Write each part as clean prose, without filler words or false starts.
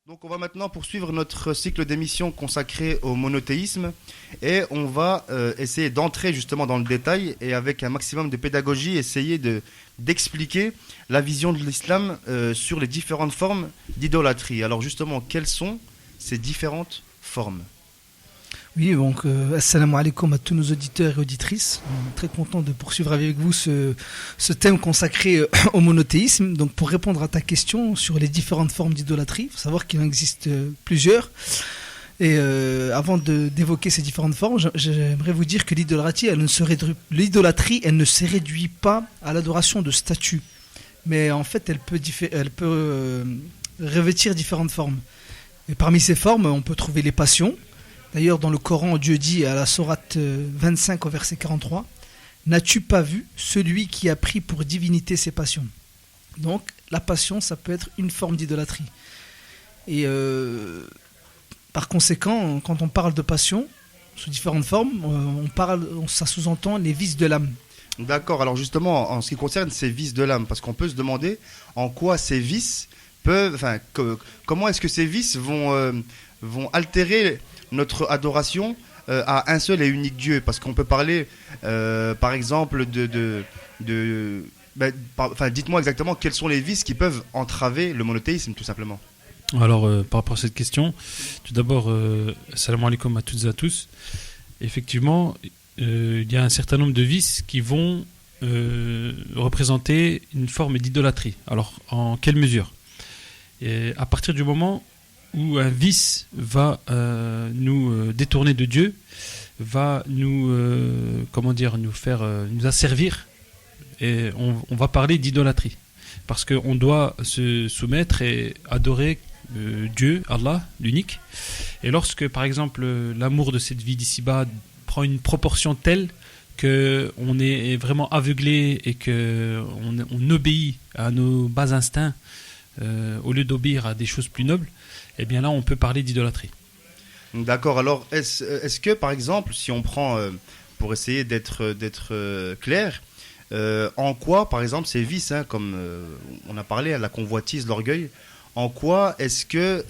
Donc on va maintenant poursuivre notre cycle d'émissions consacré au monothéisme et on va essayer d'entrer justement dans le détail et avec un maximum de pédagogie essayer d'expliquer la vision de l'islam sur les différentes formes d'idolâtrie. Alors justement, quelles sont ces différentes formes ? Oui, donc assalamu alaikum à tous nos auditeurs et auditrices. On est très content de poursuivre avec vous ce thème consacré au monothéisme. Donc pour répondre à ta question sur les différentes formes d'idolâtrie, il faut savoir qu'il en existe plusieurs. Et avant d'évoquer ces différentes formes, j'aimerais vous dire que l'idolâtrie, elle ne se réduit pas à l'adoration de statues. Mais en fait, elle peut revêtir différentes formes. Et parmi ces formes, on peut trouver les passions. D'ailleurs, dans le Coran, Dieu dit à la sourate 25 au verset 43 « N'as-tu pas vu celui qui a pris pour divinité ses passions ?» Donc, la passion, ça peut être une forme d'idolâtrie. Et par conséquent, quand on parle de passion, sous différentes formes, ça sous-entend les vices de l'âme. D'accord, alors justement, en ce qui concerne ces vices de l'âme, parce qu'on peut se demander en quoi ces vices peuvent... comment est-ce que ces vices vont altérer notre adoration à un seul et unique Dieu, parce qu'on peut parler par exemple dites-moi exactement quels sont les vices qui peuvent entraver le monothéisme tout simplement. Alors par rapport à cette question, tout d'abord salam alaikum à toutes et à tous. Effectivement, il y a un certain nombre de vices qui vont représenter une forme d'idolâtrie. Alors en quelle mesure ? Et à partir du moment où un vice va nous détourner de Dieu, va nous asservir, et on va parler d'idolâtrie, parce qu'on doit se soumettre et adorer Dieu, Allah, l'unique. Et lorsque, par exemple, l'amour de cette vie d'ici-bas prend une proportion telle qu'on est vraiment aveuglé et qu'on obéit à nos bas instincts au lieu d'obéir à des choses plus nobles, eh bien là, on peut parler d'idolâtrie. D'accord. Alors, est-ce que, par exemple, si on prend, pour essayer d'être clair, en quoi, par exemple, ces vices, comme on a parlé, la convoitise, l'orgueil, en quoi est-ce que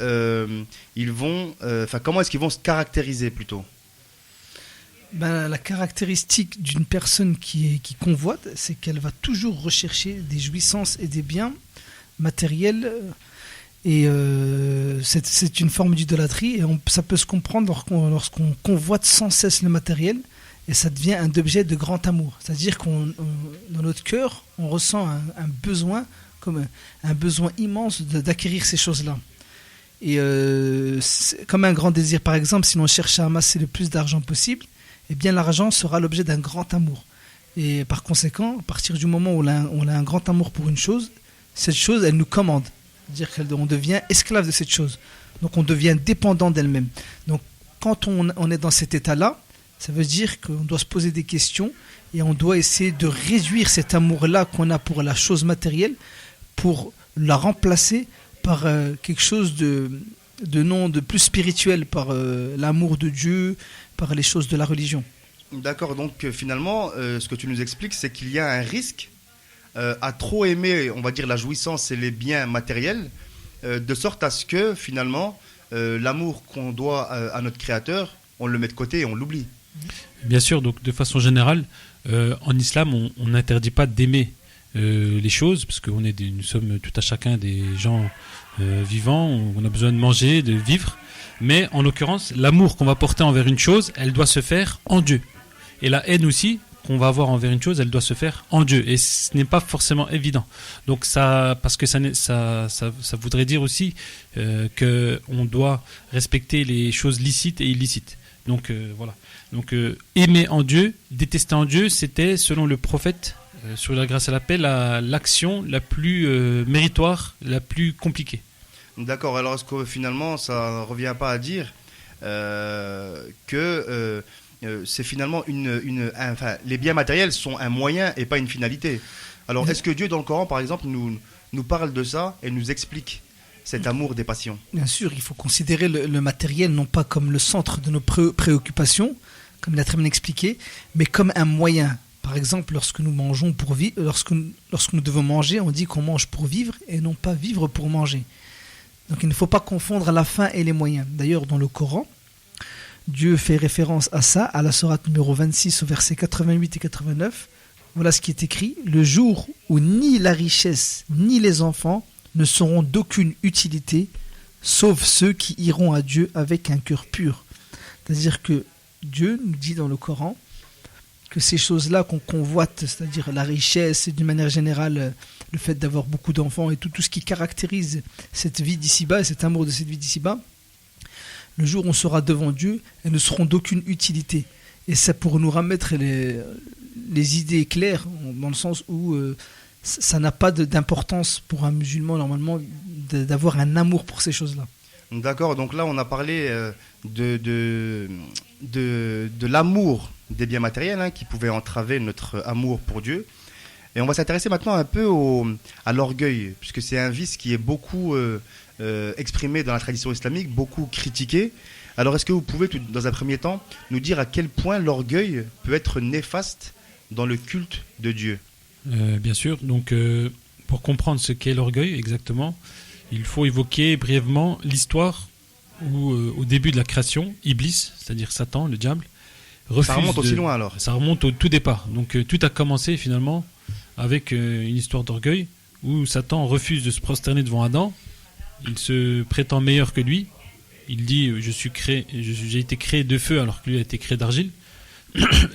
comment est-ce qu'ils vont se caractériser plutôt ? La caractéristique d'une personne qui convoite, c'est qu'elle va toujours rechercher des jouissances et des biens matériels. Et c'est une forme d'idolâtrie et ça peut se comprendre lorsqu'on convoite sans cesse le matériel et ça devient un objet de grand amour. C'est-à-dire dans notre cœur, on ressent un besoin, comme un besoin immense d'acquérir ces choses-là. Et c'est comme un grand désir. Par exemple, si l'on cherche à amasser le plus d'argent possible, eh bien l'argent sera l'objet d'un grand amour. Et par conséquent, à partir du moment où on a un grand amour pour une chose, cette chose, elle nous commande. C'est-à-dire qu'on devient esclave de cette chose. Donc on devient dépendant d'elle-même. Donc quand on est dans cet état-là, ça veut dire qu'on doit se poser des questions et on doit essayer de réduire cet amour-là qu'on a pour la chose matérielle pour la remplacer par quelque chose de plus spirituel, par l'amour de Dieu, par les choses de la religion. D'accord, donc finalement, ce que tu nous expliques, c'est qu'il y a un risque à trop aimer, on va dire, la jouissance et les biens matériels, de sorte à ce que, finalement, l'amour qu'on doit à notre Créateur, on le met de côté et on l'oublie. Bien sûr, donc de façon générale, en islam, on n'interdit pas d'aimer les choses, parce que nous sommes tout à chacun des gens vivants, on a besoin de manger, de vivre, mais en l'occurrence, l'amour qu'on va porter envers une chose, elle doit se faire en Dieu. Et la haine aussi, qu'on va avoir envers une chose, elle doit se faire en Dieu. Et ce n'est pas forcément évident. Donc parce que ça voudrait dire aussi qu'on doit respecter les choses licites et illicites. Donc voilà. Donc aimer en Dieu, détester en Dieu, c'était, selon le prophète, sur la grâce à la paix, l'action la plus méritoire, la plus compliquée. D'accord. Alors est-ce que finalement, ça ne revient pas à dire que... c'est finalement les biens matériels sont un moyen et pas une finalité. Alors est-ce que Dieu dans le Coran par exemple nous parle de ça et nous explique cet amour des passions ? Bien sûr, il faut considérer le matériel non pas comme le centre de nos préoccupations, comme il a très bien expliqué, mais comme un moyen. Par exemple, lorsque nous mangeons pour vivre, lorsque nous devons manger, on dit qu'on mange pour vivre et non pas vivre pour manger. Donc il ne faut pas confondre la fin et les moyens. D'ailleurs, dans le Coran, Dieu fait référence à ça, à la sourate numéro 26, au verset 88 et 89. Voilà ce qui est écrit. Le jour où ni la richesse, ni les enfants ne seront d'aucune utilité, sauf ceux qui iront à Dieu avec un cœur pur. C'est-à-dire que Dieu nous dit dans le Coran que ces choses-là qu'on convoite, c'est-à-dire la richesse et d'une manière générale le fait d'avoir beaucoup d'enfants et tout ce qui caractérise cette vie d'ici-bas et cet amour de cette vie d'ici-bas, le jour où on sera devant Dieu, elles ne seront d'aucune utilité. Et c'est pour nous remettre les idées claires, dans le sens où ça n'a pas d'importance pour un musulman normalement d'avoir un amour pour ces choses-là. D'accord, donc là on a parlé de l'amour des biens matériels, hein, qui pouvait entraver notre amour pour Dieu. Et on va s'intéresser maintenant un peu à l'orgueil, puisque c'est un vice qui est beaucoup exprimé dans la tradition islamique, beaucoup critiqué. Alors est-ce que vous pouvez, dans un premier temps, nous dire à quel point l'orgueil peut être néfaste dans le culte de Dieu ? Bien sûr, donc pour comprendre ce qu'est l'orgueil exactement, il faut évoquer brièvement l'histoire où, au début de la création, Iblis, c'est-à-dire Satan, le diable, refuse. Ça remonte aussi loin alors. Ça remonte au tout départ. Donc tout a commencé finalement avec une histoire d'orgueil où Satan refuse de se prosterner devant Adam. Il se prétend meilleur que lui. Il dit j'ai été créé de feu alors que lui a été créé d'argile.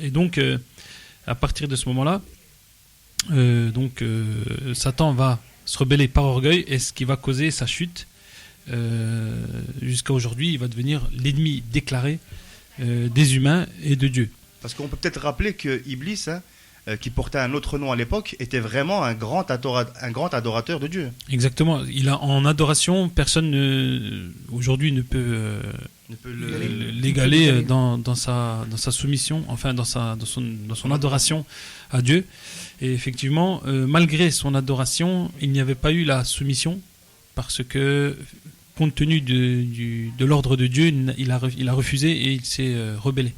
Et donc à partir de ce moment-là, Satan va se rebeller par orgueil, et ce qui va causer sa chute. Jusqu'à aujourd'hui, il va devenir l'ennemi déclaré des humains et de Dieu. Parce qu'on peut peut-être rappeler que Iblis, qui portait un autre nom à l'époque, était vraiment un grand adorateur de Dieu. Exactement. En adoration, personne aujourd'hui ne peut l'égaler dans sa soumission, enfin dans son adoration à Dieu. Et effectivement, malgré son adoration, il n'y avait pas eu la soumission, parce que compte tenu de l'ordre de Dieu, il a refusé et il s'est rebellé.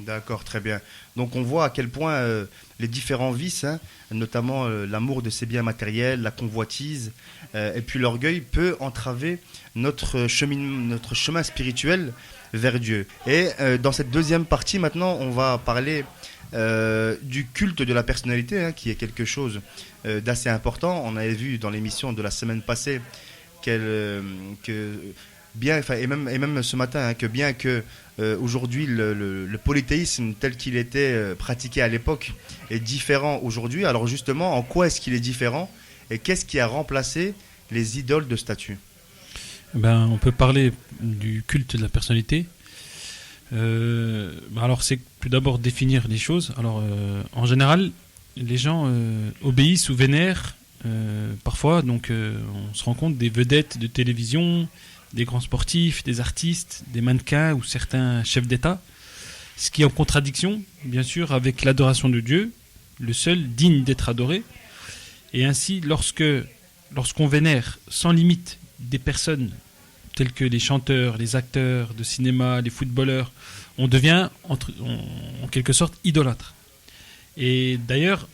D'accord, très bien. Donc on voit à quel point les différents vices, hein, notamment l'amour de ses biens matériels, la convoitise, et puis l'orgueil, peut entraver notre chemin spirituel vers Dieu. Et dans cette deuxième partie, maintenant, on va parler du culte de la personnalité, hein, qui est quelque chose d'assez important. On avait vu dans l'émission de la semaine passée et même ce matin, hein, que bien que aujourd'hui le polythéisme tel qu'il était pratiqué à l'époque est différent aujourd'hui, alors justement, en quoi est-ce qu'il est différent et qu'est-ce qui a remplacé les idoles de statue ? On peut parler du culte de la personnalité. Alors c'est tout d'abord définir les choses. Alors en général, les gens obéissent ou vénèrent parfois, donc on se rend compte des vedettes de télévision, des grands sportifs, des artistes, des mannequins ou certains chefs d'État, ce qui est en contradiction bien sûr avec l'adoration de Dieu, le seul digne d'être adoré. Et ainsi, lorsqu'on vénère sans limite des personnes telles que les chanteurs, les acteurs de cinéma, les footballeurs, on devient en quelque sorte idolâtre. Et d'ailleurs,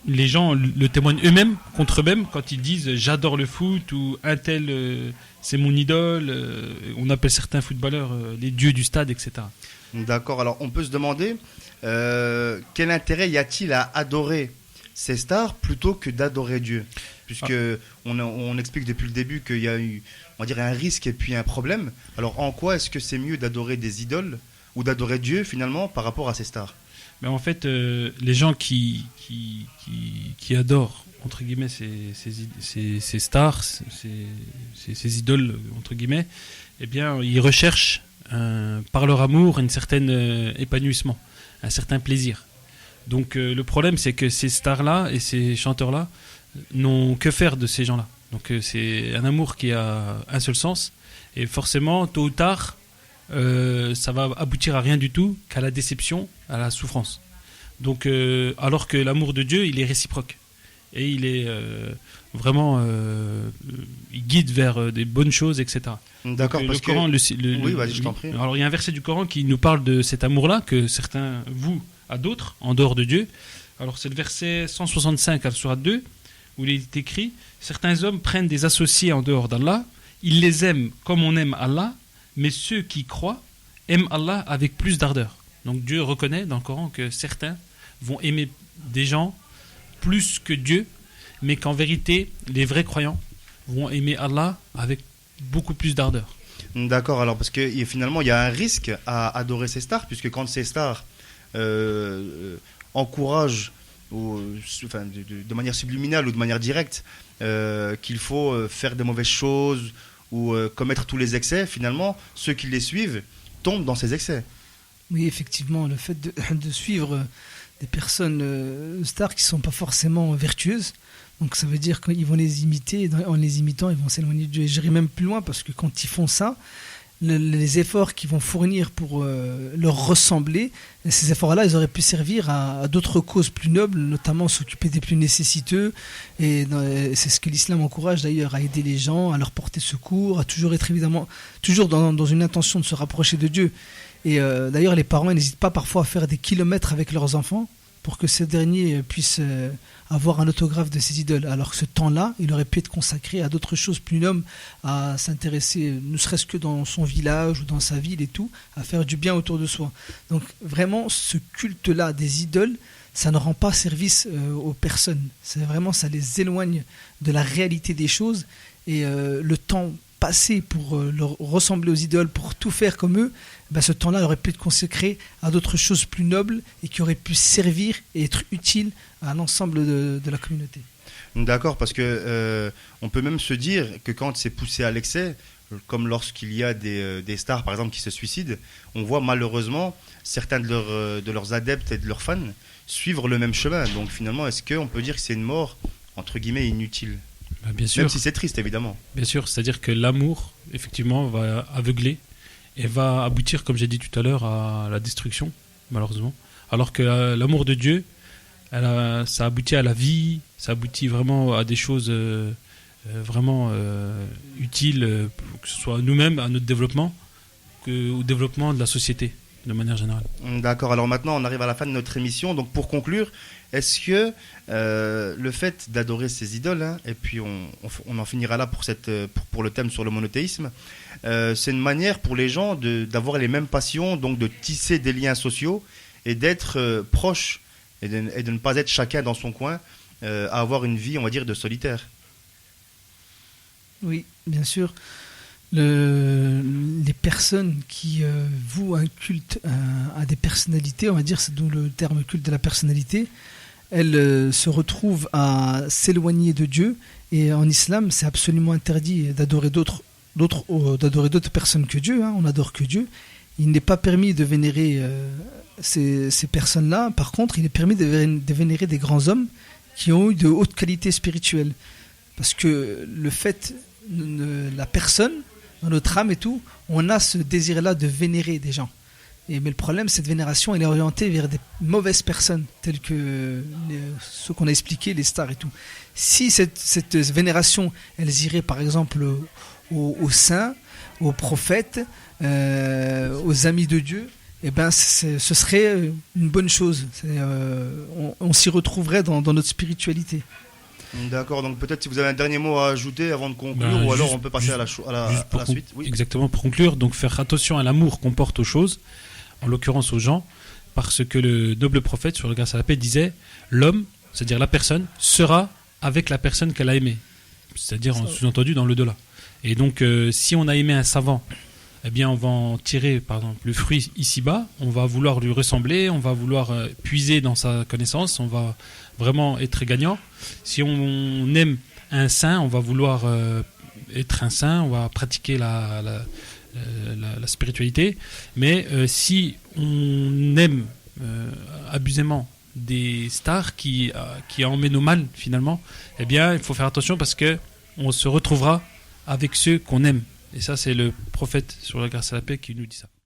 les gens le témoignent eux-mêmes, contre eux-mêmes, quand ils disent « j'adore le foot » ou « un tel, c'est mon idole ». On appelle certains footballeurs les dieux du stade, etc. D'accord, alors on peut se demander quel intérêt y a-t-il à adorer ces stars plutôt que d'adorer Dieu ? Puisque on explique depuis le début qu'il y a eu, on va dire, un risque et puis un problème. Alors en quoi est-ce que c'est mieux d'adorer des idoles ou d'adorer Dieu finalement par rapport à ces stars ? Mais en fait, les gens qui adorent entre guillemets ces stars, ces idoles entre guillemets, eh bien, ils recherchent par leur amour un certain épanouissement, un certain plaisir. Donc le problème, c'est que ces stars-là et ces chanteurs-là n'ont que faire de ces gens-là. Donc c'est un amour qui a un seul sens, et forcément, tôt ou tard, ça va aboutir à rien du tout, qu'à la déception, à la souffrance. Donc, alors que l'amour de Dieu, il est réciproque. Et il est vraiment... il guide vers des bonnes choses, etc. D'accord, donc, parce le Coran, que... Oui, vas-y, je t'en prie. Alors, il y a un verset du Coran qui nous parle de cet amour-là, que certains vouent à d'autres, en dehors de Dieu. Alors, c'est le verset 165 à la sourate 2, où il est écrit « Certains hommes prennent des associés en dehors d'Allah, il les aime comme on aime Allah, mais ceux qui croient aiment Allah avec plus d'ardeur. Donc Dieu reconnaît dans le Coran que certains vont aimer des gens plus que Dieu, mais qu'en vérité, les vrais croyants vont aimer Allah avec beaucoup plus d'ardeur. D'accord, alors parce que finalement il y a un risque à adorer ces stars, puisque quand ces stars encouragent de manière subliminale ou de manière directe qu'il faut faire de mauvaises choses ou commettre tous les excès, finalement ceux qui les suivent tombent dans ces excès. Oui, effectivement, le fait de suivre des personnes stars qui ne sont pas forcément vertueuses, donc ça veut dire qu'ils vont les imiter, et en les imitant, ils vont s'éloigner de Dieu. Et j'irai même plus loin, parce que quand ils font ça, les efforts qu'ils vont fournir pour leur ressembler, ces efforts-là, ils auraient pu servir à d'autres causes plus nobles, notamment s'occuper des plus nécessiteux. Et c'est ce que l'islam encourage d'ailleurs, à aider les gens, à leur porter secours, à toujours être évidemment, toujours dans une intention de se rapprocher de Dieu. Et d'ailleurs, les parents n'hésitent pas parfois à faire des kilomètres avec leurs enfants pour que ces derniers puissent avoir un autographe de ces idoles. Alors que ce temps-là, il aurait pu être consacré à d'autres choses plus nobles, à s'intéresser, ne serait-ce que dans son village ou dans sa ville et tout, à faire du bien autour de soi. Donc vraiment, ce culte-là des idoles, ça ne rend pas service aux personnes. C'est vraiment, ça les éloigne de la réalité des choses. Et le temps passé pour leur ressembler aux idoles, pour tout faire comme eux, ce temps-là aurait pu être consacré à d'autres choses plus nobles et qui auraient pu servir et être utile à l'ensemble de la communauté. D'accord, parce que on peut même se dire que quand c'est poussé à l'excès, comme lorsqu'il y a des stars par exemple qui se suicident, on voit malheureusement certains de leurs adeptes et de leurs fans suivre le même chemin. Donc finalement, est-ce qu'on peut dire que c'est une mort entre guillemets inutile ? Bien sûr. Même si c'est triste évidemment. Bien sûr, c'est-à-dire que l'amour, effectivement, va aveugler et va aboutir, comme j'ai dit tout à l'heure, à la destruction, malheureusement. Alors que l'amour de Dieu, ça aboutit à la vie, ça aboutit vraiment à des choses vraiment utiles, que ce soit à nous-mêmes, à notre développement, au développement de la société, de manière générale. D'accord, alors maintenant on arrive à la fin de notre émission, donc pour conclure, est-ce que le fait d'adorer ces idoles, et puis on en finira là pour le thème sur le monothéisme, c'est une manière pour les gens d'avoir les mêmes passions, donc de tisser des liens sociaux et d'être proches et de ne pas être chacun dans son coin, à avoir une vie, on va dire, de solitaire. Oui, bien sûr. Les personnes qui vouent un culte à des personnalités, on va dire, c'est d'où le terme culte de la personnalité, elles se retrouvent à s'éloigner de Dieu. Et en islam, c'est absolument interdit d'adorer d'autres personnes que Dieu. On n'adore que Dieu. Il n'est pas permis de vénérer ces personnes-là. Par contre, il est permis de vénérer des grands hommes qui ont eu de hautes qualités spirituelles. Parce que le fait, la personne, dans notre âme et tout, on a ce désir-là de vénérer des gens. Mais le problème, cette vénération, elle est orientée vers des mauvaises personnes, telles que ceux qu'on a expliqués, les stars et tout. Si cette vénération, elle irait par exemple aux saints, aux prophètes, aux amis de Dieu, ce serait une bonne chose. On s'y retrouverait dans notre spiritualité. D'accord, donc peut-être si vous avez un dernier mot à ajouter avant de conclure, ou alors on peut passer à la suite. Oui. Exactement, pour conclure, donc faire attention à l'amour qu'on porte aux choses, en l'occurrence aux gens, parce que le noble prophète, sur le grâce à la paix, disait « L'homme, c'est-à-dire la personne, sera avec la personne qu'elle a aimée », c'est-à-dire sous-entendu dans l'au-delà. Et donc, si on a aimé un savant, eh bien, on va en tirer, par exemple, le fruit ici-bas, on va vouloir lui ressembler, on va vouloir puiser dans sa connaissance, on va vraiment être gagnant. Si on aime un saint, on va vouloir être un saint, on va pratiquer la spiritualité. Mais si on aime abusément des stars qui emmènent au mal, finalement, eh bien, il faut faire attention parce qu'on se retrouvera avec ceux qu'on aime. Et ça, c'est le prophète sur la grâce à la paix qui nous dit ça.